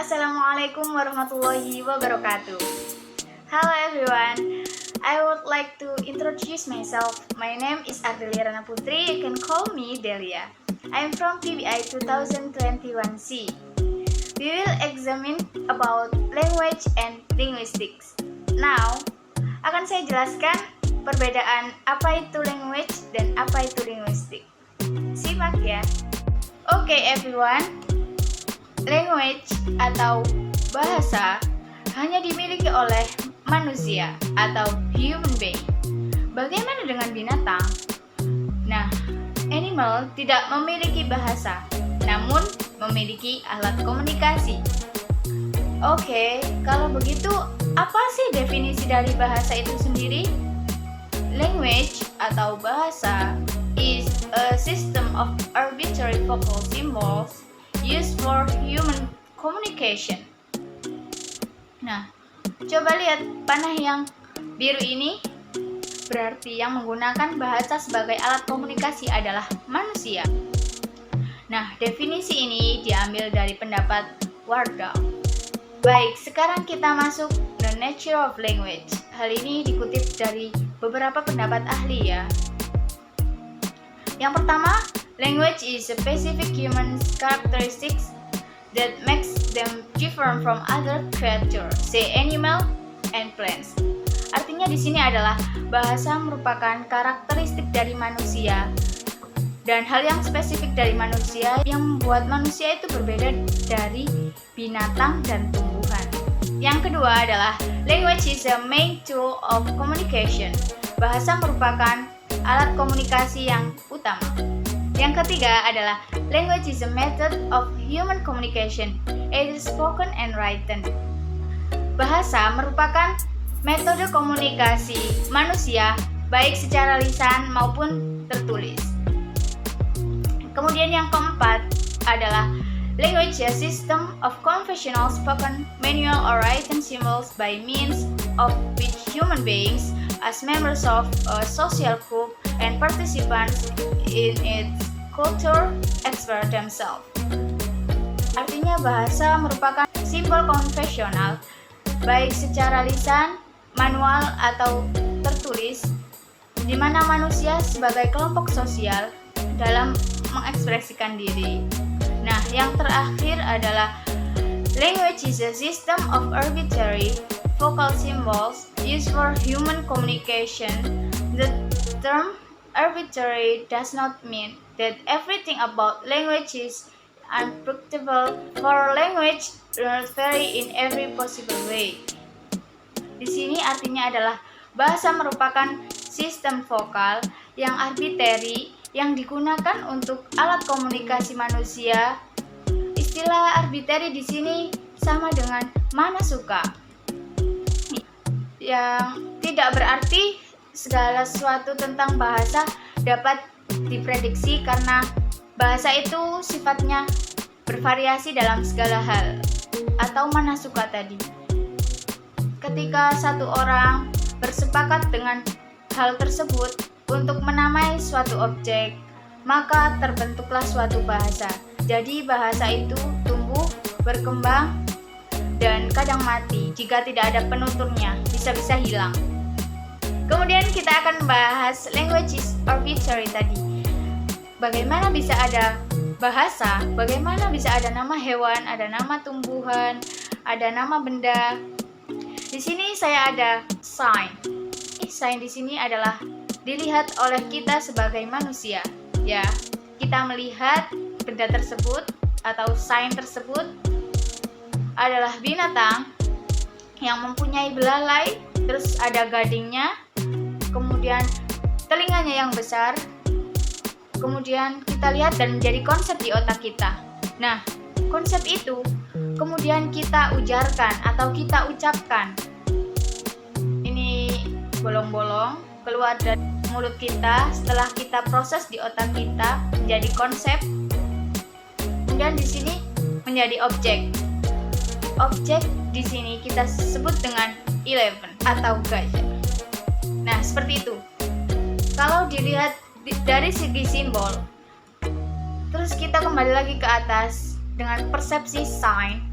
Assalamualaikum warahmatullahi wabarakatuh. Hello everyone, I would like to introduce myself. My name is Ardelia Rana Putri. You can call me Delia. I am from PBI 2021C. We will examine about language and linguistics. Now, akan saya jelaskan perbedaan apa itu language dan apa itu linguistik. Simak ya. Okay everyone, language atau bahasa hanya dimiliki oleh manusia atau human being. Bagaimana dengan binatang? Nah, animal tidak memiliki bahasa, namun memiliki alat komunikasi. Oke, kalau begitu apa sih definisi dari bahasa itu sendiri? Language atau bahasa is a system of arbitrary vocal symbols used for human communication. Nah, coba lihat panah yang biru ini, berarti yang menggunakan bahasa sebagai alat komunikasi adalah manusia. Nah, definisi ini diambil dari pendapat Wardell. Baik, sekarang kita masuk the nature of language. Hal ini dikutip dari beberapa pendapat ahli ya. Yang pertama, language is a specific human characteristics that makes them different from other creatures, say animal and plants. Artinya di sini adalah bahasa merupakan karakteristik dari manusia dan hal yang spesifik dari manusia yang membuat manusia itu berbeda dari binatang dan tumbuhan. Yang kedua adalah language is a main tool of communication. Bahasa merupakan alat komunikasi yang utama. Yang ketiga adalah language is a method of human communication, either spoken and written. Bahasa merupakan metode komunikasi manusia baik secara lisan maupun tertulis. Kemudian yang keempat adalah language is a system of conventional spoken, manual or written symbols by means of which human beings as members of a social group and participants in its culture express themselves. Artinya bahasa merupakan simbol konvensional baik secara lisan, manual atau tertulis, di mana manusia sebagai kelompok sosial dalam mengekspresikan diri. Nah, yang terakhir adalah language is a system of arbitrary vocal symbols used for human communication. The term arbitrary does not mean that everything about language is unpredictable, for language learns vary in every possible way. Di sini artinya adalah bahasa merupakan sistem vokal yang arbitrary yang digunakan untuk alat komunikasi manusia. Istilah arbitrary di sini sama dengan mana suka, yang tidak berarti segala sesuatu tentang bahasa dapat diprediksi karena bahasa itu sifatnya bervariasi dalam segala hal, atau mana suka tadi. Ketika satu orang bersepakat dengan hal tersebut untuk menamai suatu objek, maka terbentuklah suatu bahasa. Jadi bahasa itu tumbuh, berkembang, dan kadang mati jika tidak ada penuturnya, bisa-bisa hilang. Kemudian kita akan membahas language is arbitrary tadi. Bagaimana bisa ada bahasa? Bagaimana bisa ada nama hewan, ada nama tumbuhan, ada nama benda? Di sini saya ada sign. Sign di sini adalah dilihat oleh kita sebagai manusia. Ya, kita melihat benda tersebut atau sign tersebut adalah binatang yang mempunyai belalai, terus ada gadingnya, kemudian telinganya yang besar, kemudian kita lihat dan menjadi konsep di otak kita. Nah, konsep itu kemudian kita ujarkan atau kita ucapkan. Ini bolong-bolong keluar dari mulut kita setelah kita proses di otak kita menjadi konsep. Kemudian di sini menjadi objek. Objek di sini kita sebut dengan 11 atau gajah. Nah, seperti itu. Kalau dilihat dari segi simbol, terus kita kembali lagi ke atas dengan persepsi sign.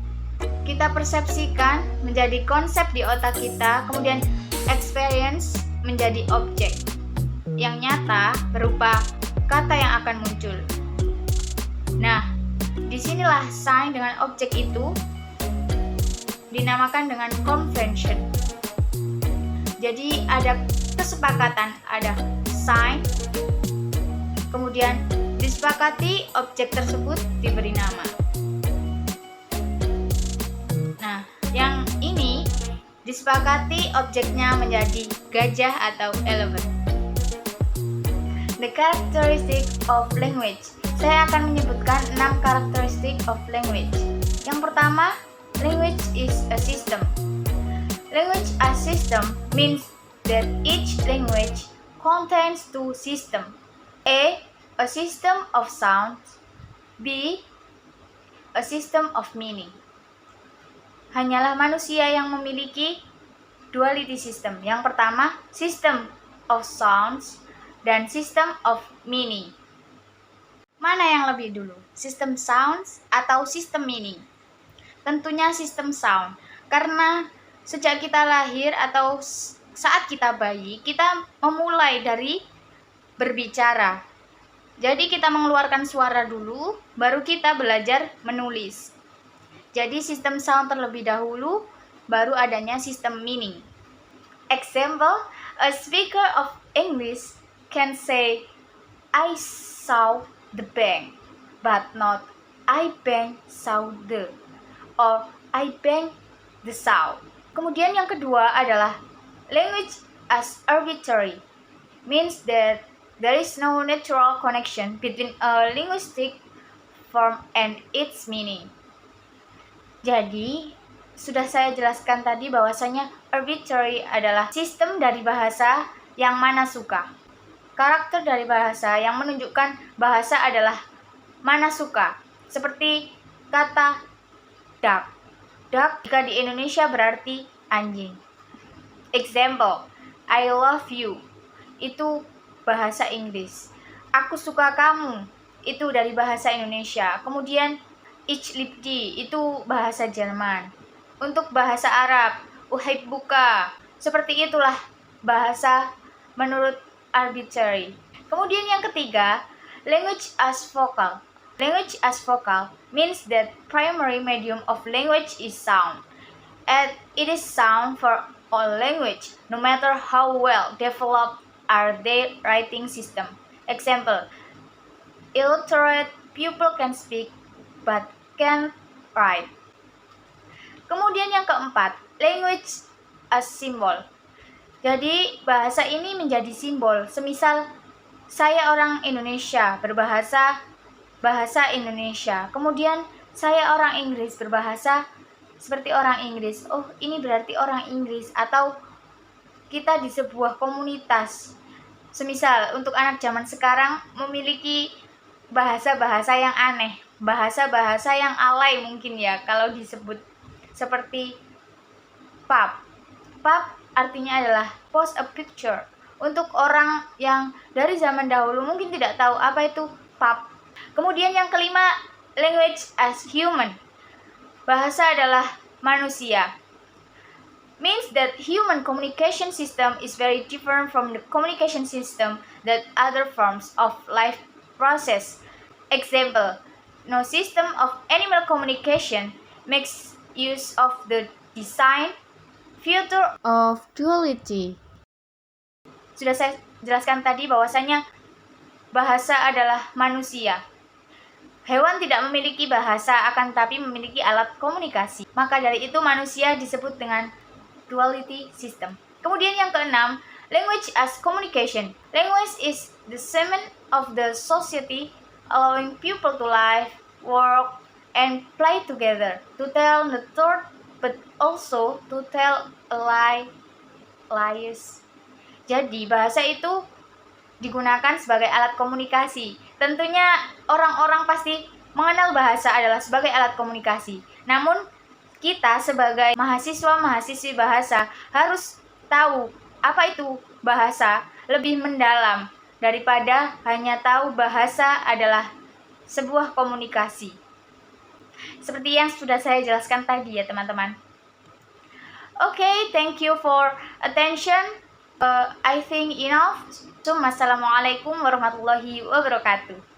kita persepsikan menjadi konsep di otak kita, kemudian experience menjadi objek yang nyata berupa kata yang akan muncul. Nah, disinilah sign dengan objek itu dinamakan dengan convention. Jadi ada kesepakatan, ada sign, kemudian disepakati objek tersebut diberi nama. Nah, yang ini disepakati objeknya menjadi gajah atau elephant. The characteristic of language. Saya akan menyebutkan 6 karakteristik of language. Yang pertama, language is a system. Language as system means that each language contains two systems. A system of sounds. B, a system of meaning. Hanyalah manusia yang memiliki duality system. Yang pertama, system of sounds dan system of meaning. Mana yang lebih dulu? System sounds atau system meaning? Tentunya sistem sound, karena sejak kita lahir atau saat kita bayi, kita memulai dari berbicara. Jadi kita mengeluarkan suara dulu, baru kita belajar menulis. Jadi sistem sound terlebih dahulu, baru adanya sistem meaning. Example, a speaker of English can say, I saw the bank, but not I bank saw the, or I bank the saw. Kemudian yang kedua adalah language as arbitrary, means that there is no natural connection between a linguistic form and its meaning. Jadi, sudah saya jelaskan tadi bahwasanya arbitrary adalah sistem dari bahasa yang mana suka. Karakter dari bahasa yang menunjukkan bahasa adalah mana suka. Seperti kata duck. Duck jika di Indonesia berarti anjing. Example, I love you. Itu bahasa Inggris. Aku suka kamu. Itu dari bahasa Indonesia. Kemudian ich liebe dich itu bahasa Jerman. Untuk bahasa Arab, uhibbuka. Seperti itulah bahasa menurut arbitrary. Kemudian yang ketiga, language as vocal. Language as vocal means that primary medium of language is sound. And it is sound for all language, no matter how well developed are their writing system. Example, illiterate people can speak but can't write. Kemudian yang keempat, language as symbol. Jadi bahasa ini menjadi simbol. Semisal saya orang Indonesia berbahasa bahasa Indonesia. Kemudian saya orang Inggris berbahasa seperti orang Inggris. Oh, ini berarti orang Inggris. Atau kita di sebuah komunitas. Semisal untuk anak zaman sekarang memiliki bahasa-bahasa yang aneh, bahasa-bahasa yang alay mungkin ya kalau disebut, seperti pub. Pub artinya adalah post a picture. Untuk orang yang dari zaman dahulu mungkin tidak tahu apa itu pub. Kemudian yang kelima, language as human. Bahasa adalah manusia. Means that human communication system is very different from the communication system that other forms of life process. Example, no system of animal communication makes use of the design feature of duality. Sudah saya jelaskan tadi bahwasanya bahasa adalah manusia. Hewan tidak memiliki bahasa, akan tapi memiliki alat komunikasi. Maka dari itu manusia disebut dengan duality system. Kemudian yang keenam, language as communication. Language is the cement of the society, allowing people to live, work, and play together, to tell the truth, but also to tell a lie, lies. Jadi bahasa itu digunakan sebagai alat komunikasi. Tentunya orang-orang pasti mengenal bahasa adalah sebagai alat komunikasi. Namun kita sebagai mahasiswa-mahasiswi bahasa harus tahu apa itu bahasa lebih mendalam daripada hanya tahu bahasa adalah sebuah komunikasi. Seperti yang sudah saya jelaskan tadi ya teman-teman. Okay, thank you for attention. I think enough. Assalamualaikum warahmatullahi wabarakatuh.